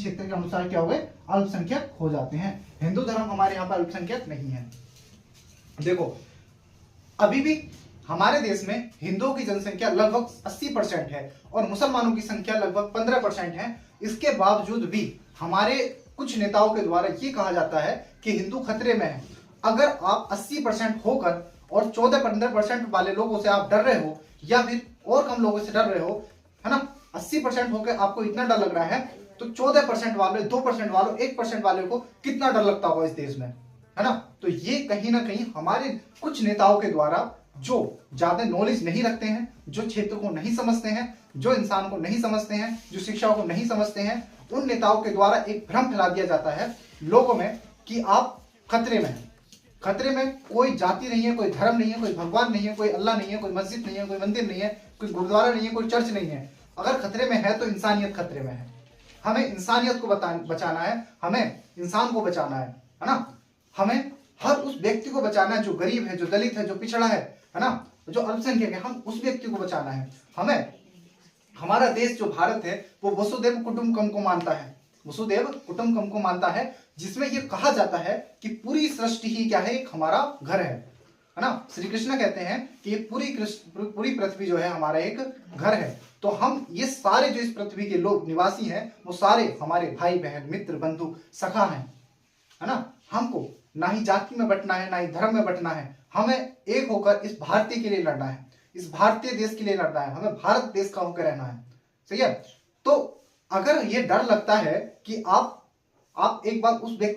क्षेत्र के अनुसार क्या हो गए, अल्पसंख्यक हो जाते हैं। हिंदू धर्म हमारे यहाँ पर अल्पसंख्यक नहीं है। देखो अभी भी हमारे देश में हिंदुओं की जनसंख्या लगभग 80% है और मुसलमानों की संख्या लगभग 15% है। इसके बावजूद भी हमारे कुछ नेताओं के द्वारा ये कहा जाता है कि हिंदू खतरे में है। अगर आप 80% होकर और 14-15% वाले लोगों से आप डर रहे हो या फिर और कम लोगों से डर रहे हो, है ना, 80% होकर आपको इतना डर लग रहा है, तो 14% वाले, 2% वालों, 1% वाले को कितना डर लगता होगा इस देश में, है ना। तो ये कहीं ना कहीं हमारे कुछ नेताओं के द्वारा, जो ज्यादा नॉलेज नहीं रखते हैं, जो क्षेत्र को नहीं समझते हैं, जो इंसान को नहीं समझते हैं, जो शिक्षाओं को नहीं समझते हैं, उन नेताओं के द्वारा एक भ्रम फैला दिया जाता है लोगों में कि आप खतरे में हैं। खतरे में कोई जाति नहीं है, कोई धर्म नहीं है, कोई भगवान नहीं है, कोई अल्लाह नहीं है, कोई मस्जिद नहीं है, कोई मंदिर नहीं है, कोई गुरुद्वारा नहीं है, कोई चर्च नहीं है। अगर खतरे में है तो इंसानियत खतरे में है। हमें इंसानियत को बचाना है, हमें इंसान को बचाना है ना। हमें हर उस व्यक्ति को बचाना है जो गरीब है, जो दलित है, जो पिछड़ा है ना, जो अल्पसंख्यक है। हम उस व्यक्ति को बचाना है। हमें, हमारा देश जो भारत है वो वसुदेव कुटुंबकम को मानता है, वसुदेव कुटुंबकम को मानता है, जिसमें यह कहा जाता है कि पूरी सृष्टि ही क्या है, एक हमारा घर है ना। श्री कृष्ण कहते हैं कि ये पूरी पृथ्वी जो है हमारा एक घर है। तो हम ये सारे जो इस पृथ्वी के लोग निवासी हैं वो सारे हमारे भाई बहन, मित्र, बंधु, सखा हैं, है ना। हमको ना ही जाति में बंटना है, ना ही धर्म में बंटना है। हमें एक होकर इस भारतीय के लिए लड़ना है, इस भारतीय देश के लिए लड़ना है। हमें भारत देश का होकर रहना है, सही है। तो अगर ये डर लगता है कि आप एक बार उस व्यक्ति